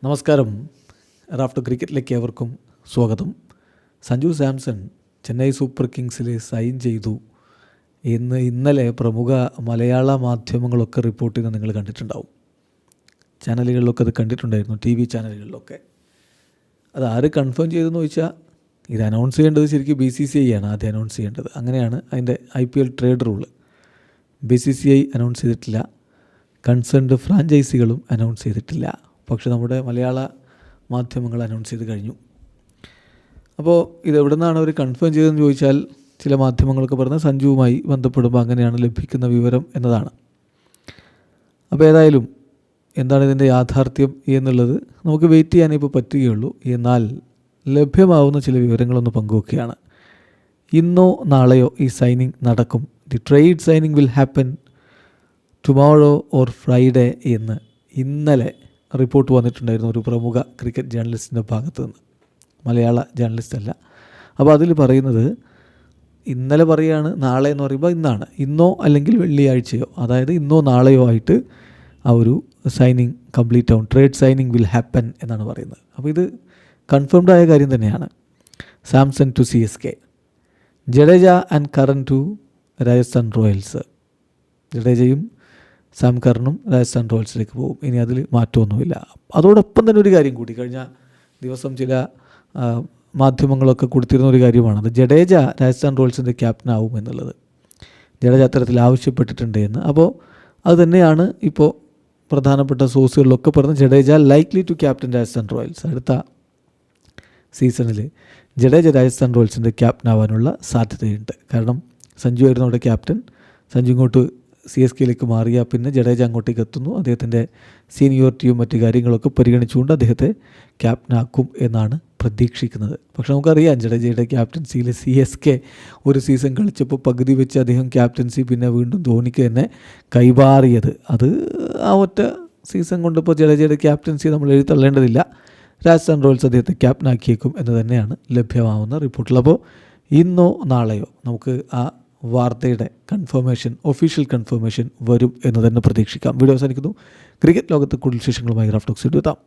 നമസ്കാരം. റാഫ്റ്റർ ക്രിക്കറ്റിലേക്ക് ഏവർക്കും സ്വാഗതം. സഞ്ജു സാംസൺ ചെന്നൈ സൂപ്പർ കിങ്സിൽ സൈൻ ചെയ്തു എന്ന് ഇന്നലെ പ്രമുഖ മലയാള മാധ്യമങ്ങളൊക്കെ റിപ്പോർട്ട് ചെയ്യുന്നത് നിങ്ങൾ കണ്ടിട്ടുണ്ടാവും. ചാനലുകളിലൊക്കെ അത് കണ്ടിട്ടുണ്ടായിരുന്നു, TV ചാനലുകളിലൊക്കെ. അത് ആര് കൺഫേം ചെയ്തെന്ന് ചോദിച്ചാൽ ഇത് അനൗൺസ് ചെയ്യേണ്ടത് ശരിക്കും BCCI ആണ് ആദ്യം അനൗൺസ് ചെയ്യേണ്ടത്. അങ്ങനെയാണ് അതിൻ്റെ IPL trade rule. BCCI announce ചെയ്തിട്ടില്ല, കൺസേൺഡ് ഫ്രാഞ്ചൈസികളും അനൗൺസ് ചെയ്തിട്ടില്ല. പക്ഷെ നമ്മുടെ മലയാള മാധ്യമങ്ങൾ അനൗൺസ് ചെയ്ത് കഴിഞ്ഞു. അപ്പോൾ ഇതെവിടെ നിന്നാണ് അവർ കൺഫേം ചെയ്തതെന്ന് ചോദിച്ചാൽ ചില മാധ്യമങ്ങളൊക്കെ പറഞ്ഞാൽ സഞ്ജുവുമായി ബന്ധപ്പെടുമ്പോൾ അങ്ങനെയാണ് ലഭിക്കുന്ന വിവരം എന്നതാണ്. അപ്പോൾ ഏതായാലും എന്താണ് ഇതിൻ്റെ യാഥാർത്ഥ്യം എന്നുള്ളത് നമുക്ക് വെയിറ്റ് ചെയ്യാനേ ഇപ്പോൾ പറ്റുകയുള്ളൂ. എന്നാൽ ലഭ്യമാവുന്ന ചില വിവരങ്ങളൊന്ന് പങ്കുവെക്കുകയാണ്. ഇന്നോ നാളെയോ ഈ സൈനിങ് നടക്കും. The trade signing will happen tomorrow or Friday എന്ന് ഇന്നലെ റിപ്പോർട്ട് വന്നിട്ടുണ്ടായിരുന്നു ഒരു പ്രമുഖ ക്രിക്കറ്റ് ജേർണലിസ്റ്റിൻ്റെ ഭാഗത്ത് നിന്ന്. മലയാള ജേർണലിസ്റ്റ് അല്ല. അപ്പോൾ അതിൽ പറയുന്നത് ഇന്നലെ പറയുകയാണ്, നാളെ എന്ന് പറയുമ്പോൾ ഇന്നാണ്, ഇന്നോ അല്ലെങ്കിൽ വെള്ളിയാഴ്ചയോ, അതായത് ഇന്നോ നാളെയോ ആയിട്ട് ആ ഒരു സൈനിങ് കംപ്ലീറ്റ് ആവും. ട്രേഡ് സൈനിങ് വിൽ ഹാപ്പൻ എന്നാണ് പറയുന്നത്. അപ്പോൾ ഇത് കൺഫേംഡ് ആയ കാര്യം തന്നെയാണ്. Samson to CSK, Jadeja and Curran to Rajasthan Royals. ജഡേജയും സാം കറനും രാജസ്ഥാൻ റോയൽസിലേക്ക് പോകും. ഇനി അതിൽ മാറ്റമൊന്നുമില്ല. അതോടൊപ്പം തന്നെ ഒരു കാര്യം കൂടി, കഴിഞ്ഞ ദിവസം ചില മാധ്യമങ്ങളൊക്കെ കൊടുത്തിരുന്ന ഒരു കാര്യമാണ്, അത് ജഡേജ രാജസ്ഥാൻ റോയൽസിൻ്റെ ക്യാപ്റ്റനാവും എന്നുള്ളത്. ജഡേജ അത്തരത്തിൽ ആവശ്യപ്പെട്ടിട്ടുണ്ട് എന്ന്. അപ്പോൾ അത് തന്നെയാണ് ഇപ്പോൾ പ്രധാനപ്പെട്ട സോഴ്സുകളിലൊക്കെ പറഞ്ഞ്, Jadeja likely to captain Rajasthan Royals. അടുത്ത സീസണിൽ ജഡേജ രാജസ്ഥാൻ റോയൽസിൻ്റെ ക്യാപ്റ്റനാവാനുള്ള സാധ്യതയുണ്ട്. കാരണം സഞ്ജു ആയിരുന്നു അവിടെ ക്യാപ്റ്റൻ. സഞ്ജു ഇങ്ങോട്ട് CSKയിലേക്ക് മാറിയാൽ പിന്നെ ജഡേജ അങ്ങോട്ടേക്ക് എത്തുന്നു. അദ്ദേഹത്തിൻ്റെ സീനിയോറിറ്റിയും മറ്റു കാര്യങ്ങളൊക്കെ പരിഗണിച്ചുകൊണ്ട് അദ്ദേഹത്തെ ക്യാപ്റ്റനാക്കും എന്നാണ് പ്രതീക്ഷിക്കുന്നത്. പക്ഷെ നമുക്കറിയാം ജഡേജയുടെ ക്യാപ്റ്റൻസിയിൽ CSK ഒരു സീസൺ കളിച്ചപ്പോൾ പകുതി വെച്ച് അദ്ദേഹം ക്യാപ്റ്റൻസി പിന്നെ വീണ്ടും ധോണിക്ക് തന്നെ കൈമാറിയത്. അത് ആ ഒറ്റ സീസൺ കൊണ്ടിപ്പോൾ ജഡേജയുടെ ക്യാപ്റ്റൻസി നമ്മൾ എഴുതള്ളേണ്ടതില്ല. രാജസ്ഥാൻ റോയൽസ് അദ്ദേഹത്തെ ക്യാപ്റ്റനാക്കിയേക്കും എന്ന് തന്നെയാണ് ലഭ്യമാവുന്ന റിപ്പോർട്ടുകൾ. അപ്പോൾ ഇന്നോ നാളെയോ നമുക്ക് ആ വാർത്തയുടെ കൺഫർമേഷൻ, ഒഫീഷ്യൽ കൺഫർമേഷൻ വരും എന്ന് തന്നെ പ്രതീക്ഷിക്കാം. വീഡിയോ അവസാനിക്കുന്നു. ക്രിക്കറ്റ് ലോകത്ത് കൂടുതൽ വിശേഷങ്ങളുമായി റാഫ്റ്റോക്സ് എത്താം.